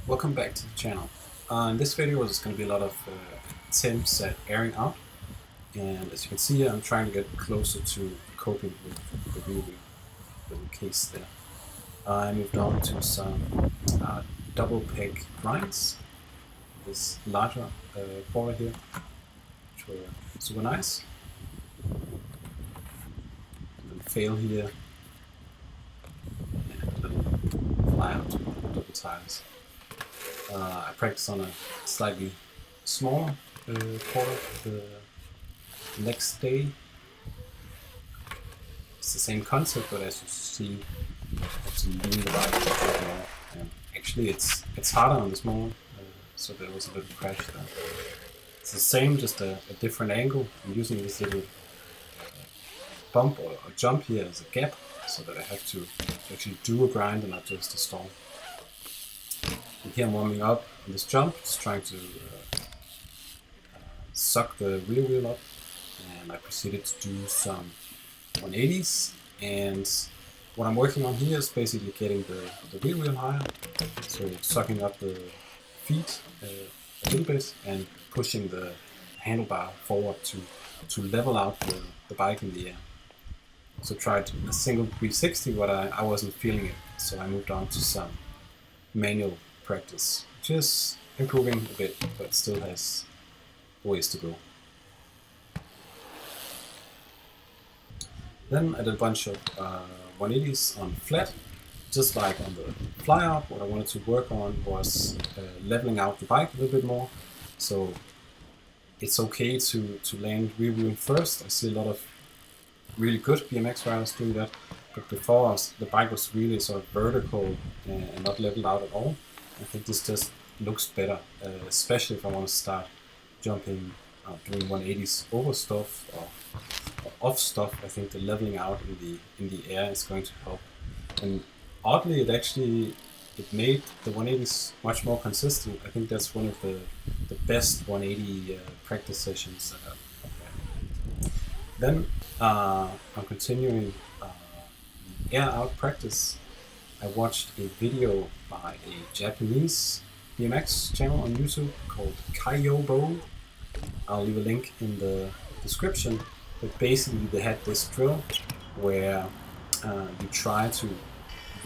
Welcome back to the channel. In this video there's going to be a lot of attempts at airing out, and as you can see I'm trying to get closer to coping with the wheel little case there. I moved on to some double peg grinds, this larger quarter here, which were super nice. And then fail here, and a little fly out to double tires. I practiced on a slightly smaller quarter the next day. It's the same concept, but as you see, I have to lean the bike a bit more. And actually, it's harder on the small one, so there was a little crash there. It's the same, just a different angle. I'm using this little bump or jump here as a gap, so that I have to actually do a grind and not just a stall. And here I'm warming up on this jump, just trying to suck the rear wheel up, and I proceeded to do some 180s, and what I'm working on here is basically getting the rear wheel higher, so sucking up the feet a little bit and pushing the handlebar forward to level out the bike in the air. So tried a single 360, but I wasn't feeling it, so I moved on to some manual practice, which is improving a bit, but still has ways to go. Then I did a bunch of 180s on flat. Just like on the fly out, what I wanted to work on was leveling out the bike a little bit more. So it's okay to land rear wheel first. I see a lot of really good BMX riders doing that, but before the bike was really sort of vertical and not leveled out at all. I think this just looks better, especially if I want to start jumping, doing 180s over stuff or off stuff. I think the leveling out in the air is going to help. And oddly, it made the 180s much more consistent. I think that's one of the best 180 practice sessions that I've had. Then I'm continuing air out practice. I watched a video by a Japanese BMX channel on YouTube called Kyobo. I'll leave a link in the description. But basically, they had this drill where you try to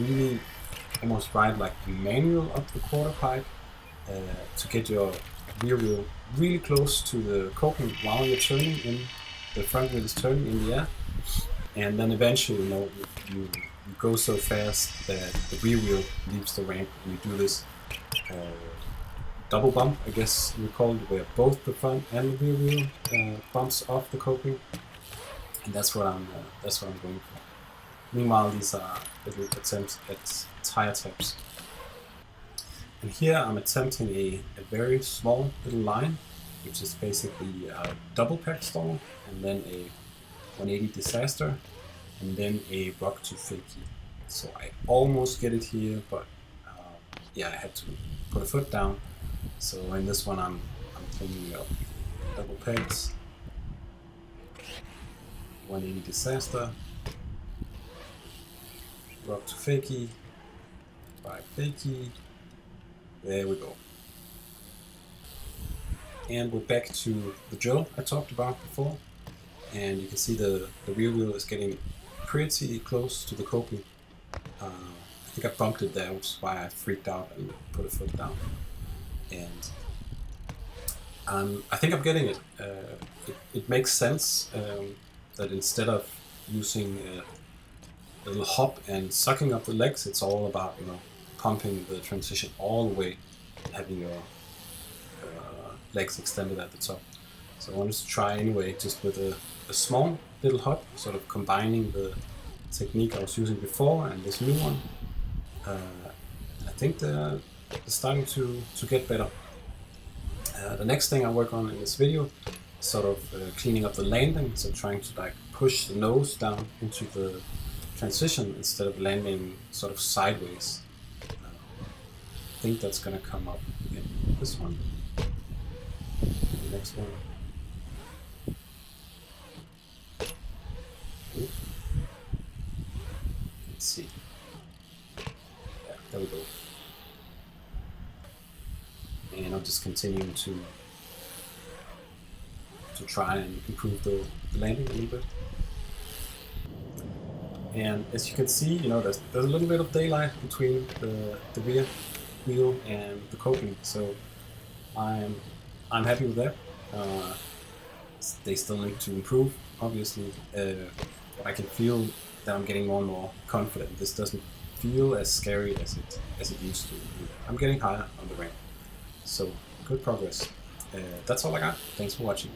really almost ride like a manual up the quarter pipe to get your rear wheel really close to the coping while you're turning in. The front wheel is turning in the air, and then eventually, you go so fast that the rear wheel leaves the ramp, and you do this double bump, I guess you call it, where both the front and the rear wheel bumps off the coping, and that's what I'm going for. Meanwhile, these are little attempts at tire taps, and here I'm attempting a very small little line, which is basically a double peg stall, and then a 180 disaster, and then a rock to fakie. So I almost get it here, but yeah, I had to put a foot down. So in this one, I'm cleaning up double pegs, 180 disaster, rock to fakie, 5 fakie. There we go. And we're back to the drill I talked about before, and you can see the rear wheel is getting pretty close to the coping. I think I bumped it there, which is why I freaked out and put a foot down. And I think I'm getting it. It makes sense that instead of using a little hop and sucking up the legs, it's all about pumping the transition all the way, having your legs extended at the top. So I wanted to try anyway, just with a small little hop, sort of combining the technique I was using before and this new one. I think they're starting to get better. The next thing I work on in this video is sort of cleaning up the landing, so trying to like push the nose down into the transition instead of landing sort of sideways. I think that's gonna come up in this one. The next one. Let's see. Yeah, there we go. I'm just continuing to try and improve the landing a little bit. And as you can see, you know, there's a little bit of daylight between the rear wheel and the coping, so I'm happy with that. They still need to improve, obviously, but I can feel that I'm getting more and more confident. This doesn't feel as scary as it used to. I'm getting higher on the ramp, so good progress. That's all I got. Thanks for watching.